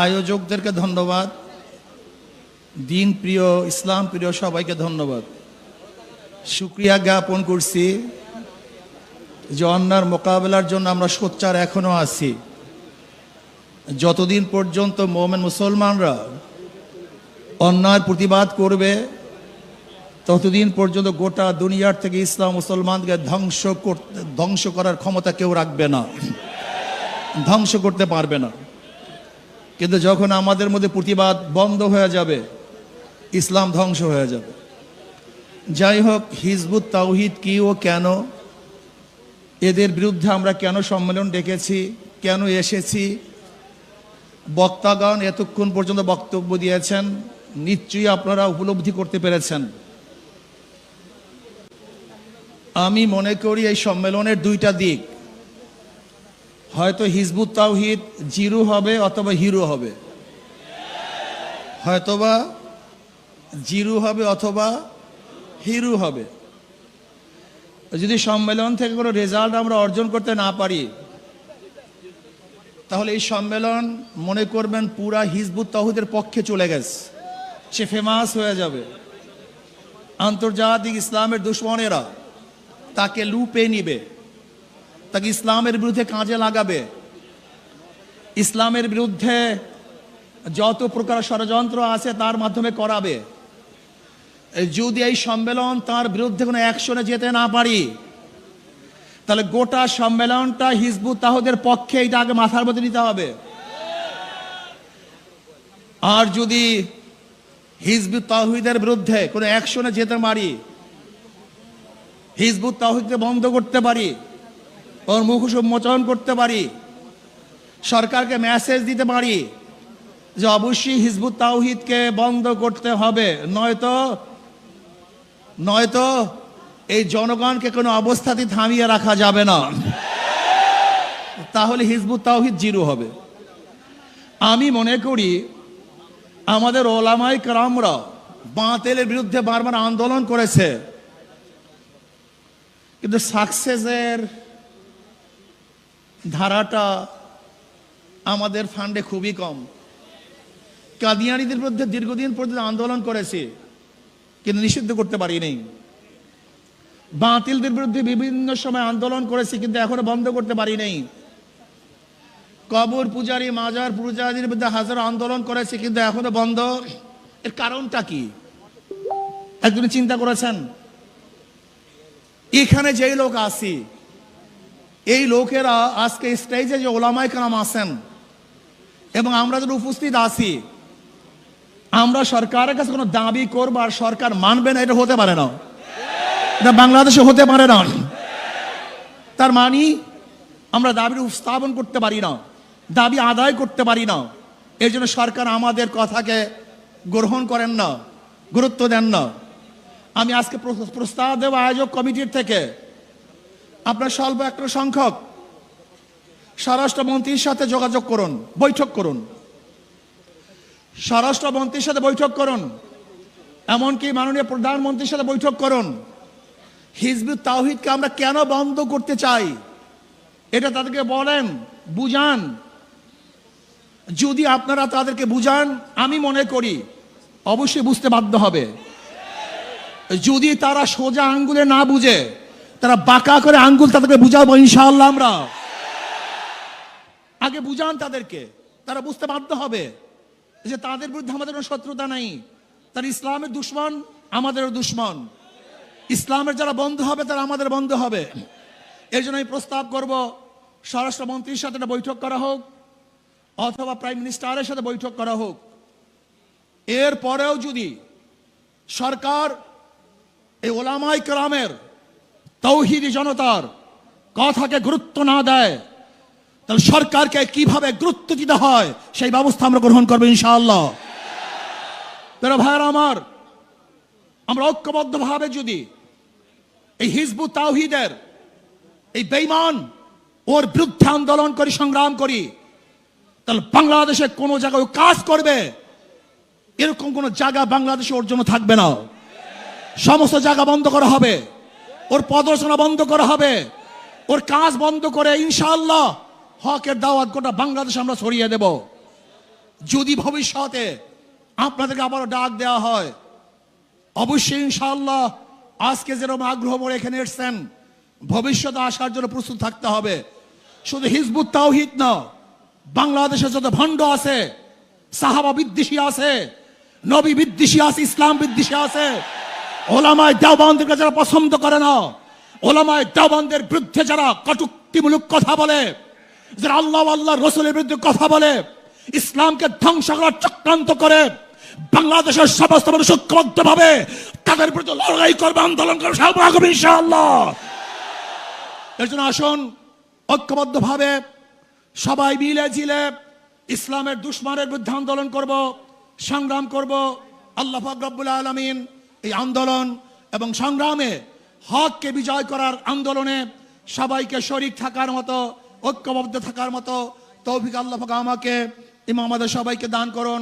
আয়োজকদেরকে ধন্যবাদ, দিন প্রিয় ইসলাম প্রিয় সবাইকে ধন্যবাদ। শুকরিয়া জ্ঞাপন করছি যে অন্যার মোকাবেলার জন্য আমরা সোচ্চার এখনো আছি। যতদিন পর্যন্ত মোমেন মুসলমানরা অন্যায়ের প্রতিবাদ করবে ততদিন পর্যন্ত গোটা দুনিয়ার থেকে ইসলাম মুসলমানকে ধ্বংস করার ক্ষমতা কেউ রাখবে না, ধ্বংস করতে পারবে না। কিন্তু যখন আমাদের মধ্যে প্রতিবাদ বন্ধ হয়ে যাবে, ইসলাম ধ্বংস হয়ে যাবে। যাই হোক, হিজবুত তাওহীদ কি ও কেন, এদের বিরুদ্ধে আমরা কেন সম্মেলন ডেকেছি, কেন এসেছি, বক্তাগণ এতক্ষণ পর্যন্ত বক্তব্য দিয়েছেন, নিশ্চয়ই আপনারা উপলব্ধি করতে পেরেছেন। আমি মনে করি এই সম্মেলনের দুইটা দিক, হয়তো হিজবুত তাওহীদ জিরো হবে অথবা হিরো হবে, হয়তোবা জিরো হবে অথবা হিরো হবে। যদি সম্মেলন থেকে কোনো রেজাল্ট আমরা অর্জন করতে না পারি, তাহলে এই সম্মেলন মনে করবেন পুরা হিজবুত তাওহীদের পক্ষে চলে গেছে, সে ফেমাস হয়ে যাবে। আন্তর্জাতিক ইসলামের দুশ্মনেরা তাকে লুপে নিবে, তাকে ইসলামের বিরুদ্ধে কাজে লাগাবে, ইসলামের বিরুদ্ধে যত প্রকার ষড়যন্ত্র আছে তার মাধ্যমে করাবে। যদি এই সম্মেলন তার বিরুদ্ধে কোনো অ্যাকশনে যেতে না পারি, তাহলে গোটা সম্মেলনটা হিজবুত তাওহীদের পক্ষে, এটা আগে মাথার মধ্যে নিতে হবে। আর যদি হিজবুত তাওহীদের বিরুদ্ধে কোনো অ্যাকশনে যেতে পারি, হিজবুত তাওহীদকে বন্ধ করতে পারি, ওর মুখোশ উন্মোচন করতে পারি, সরকারকে মেসেজ দিতে পারি যে অবশ্যই হিজবুত তাওহীদকে বন্ধ করতে হবে, নয়তো এই জনগণকে কোনো অবস্থাতেই থামিয়ে রাখা যাবে না, তাহলে হিজবুত তাওহীদ জিরো হবে। আমি মনে করি আমাদের ওলামায়ে কেরামরা বাতিলের বিরুদ্ধে বারবার আন্দোলন করেছে, কিন্তু সাকসেসের ধারাটা আমাদের ফান্ডে খুবই কম। কাদিয়ানীদের বিরুদ্ধে দীর্ঘদিন পর্যন্ত আন্দোলন করেছি, কিন্তু নিষিদ্ধ করতে পারি নাই। বাতিলদের বিরুদ্ধে বিভিন্ন সময় আন্দোলন করেছি, কিন্তু এখনো বন্ধ করতে পারি নাই। কবর পূজারী, মাজার পূজারীর বিরুদ্ধে হাজারো আন্দোলন করেছি, কিন্তু এখনো বন্ধ। এর কারণটা কি একজন চিন্তা করেছেন? এখানে যেই লোক আসি, এই লোকেরা আজকে স্টেজে যে ওলামায়ে কেরাম আছেন এবং আমরা যারা উপস্থিত আছি, আমরা সরকারের কাছে কোনো দাবি করবো আর সরকার মানবে না, এটা হতে পারে না, এটা বাংলাদেশে হতে পারে না। তার মানে আমরা দাবি উপস্থাপন করতে পারি না, দাবি আদায় করতে পারি না। এই জন্য সরকার আমাদের কথাকে গ্রহণ করেন না, গুরুত্ব দেন না। আমি আজকে প্রস্তাব দেব আয়োজক কমিটির থেকে, আপনার স্বল্প একটা সংখ্যক স্বরাষ্ট্রমন্ত্রীর সাথে যোগাযোগ করুন, বৈঠক করুন, স্বরাষ্ট্রমন্ত্রীর সাথে বৈঠক করুন, এমনকি মাননীয় প্রধানমন্ত্রীর সাথে বৈঠক করুন। হিজবুত তাওহীদকে আমরা কেন বন্ধ করতে চাই এটা তাদেরকে বলেন, বুঝান। যদি আপনারা তাদেরকে বুঝান, আমি মনে করি অবশ্যই বুঝতে বাধ্য হবে। যদি তারা সোজা আঙ্গুলে না বুঝে, তারা বাঁকা করে আঙ্গুল তাদেরকে বুঝাবো ইনশাআল্লাহ। আমরা আগে বুঝান তাদেরকে, তারা বুঝতে বাধ্য হবে যে তাদের বিরুদ্ধে আমাদের কোনো শত্রুতা নাই, তারা ইসলামের দুশ্মন, আমাদেরও দুশ্মন। ইসলামের যারা বন্ধু হবে তারা আমাদের বন্ধু হবে। এই জন্য আমি প্রস্তাব করব স্বরাষ্ট্রমন্ত্রীর সাথে একটা বৈঠক করা হোক, অথবা প্রাইম মিনিস্টারের সাথে বৈঠক করা হোক। এরপরেও যদি সরকার এই ওলামায়ে কেরামের, তাওহীদি জনতার কথাকে গুরুত্ব না দেয়, তাহলে সরকারকে কিভাবে গুরুত্ব দিতে হয় সেই ব্যবস্থা আমরা গ্রহণ করবো ইনশাআল্লাহ। তারা ভাইয়েরা আমার, আমরা ঐক্যবদ্ধভাবে যদি এই হিজবুত তাওহীদের এই বেঈমান ওর বিরুদ্ধে আন্দোলন করি, সংগ্রাম করি, তাহলে বাংলাদেশে কোনো জায়গায় কাজ করবে এরকম কোনো জায়গা বাংলাদেশে ওর জন্য থাকবে না। সমস্ত জায়গা বন্ধ করা হবে, ওর প্রদর্শনা বন্ধ করা হবে, ওর কাজ বন্ধ করে ইনশাআল্লাহ হকের দাওয়াত গোটা বাংলাদেশে আমরা ছড়িয়ে দেব। যদি ভবিষ্যতে আপনাদেরকে আবারও ডাক দেওয়া হয়, অবশ্যই ইনশাআল্লাহ আজকে যেরকম আগ্রহ করে এখানে এসেছেন, ভবিষ্যতে আসার জন্য প্রস্তুত থাকতে হবে। শুধু হিজবুত তাওহীদ না, বাংলাদেশে যত ভণ্ড আছে, সাহাবা বিদ্বেষী আছে, নবী বিদ্বেষী আছে, ইসলাম বিদ্বেষী আছে, ওলামায়ে দেওবন্দকে যারা পছন্দ করে না, ওলামায়ে দেওবন্দের বিরুদ্ধে যারা কটূক্তিমূলক কথা বলে, যারা আল্লাহ আল্লাহ রসুলের বিরুদ্ধে কথা বলে, ইসলামকে ধ্বংস করার চক্রান্ত করে, বাংলাদেশের সমস্ত মানুষ ঐক্যবদ্ধভাবে তাদের বিরুদ্ধে লড়াই করবে, আন্দোলন করবে ইনশাআল্লাহ। এর জন্য আসুন ঐক্যবদ্ধভাবে সবাই মিলে ঝিলে ইসলামের দুশমনের বিরুদ্ধে আন্দোলন করব, সংগ্রাম করব। আল্লাহ পাক রব্বুল আলামিন এই আন্দোলন এবং সংগ্রামে হককে বিজয় করার আন্দোলনে সবাইকে শরীক থাকার মতো, ঐক্যবদ্ধ থাকার মতো তৌফিক আল্লাহ পাক আমাকে এবং আমাদের সবাইকে দান করুন।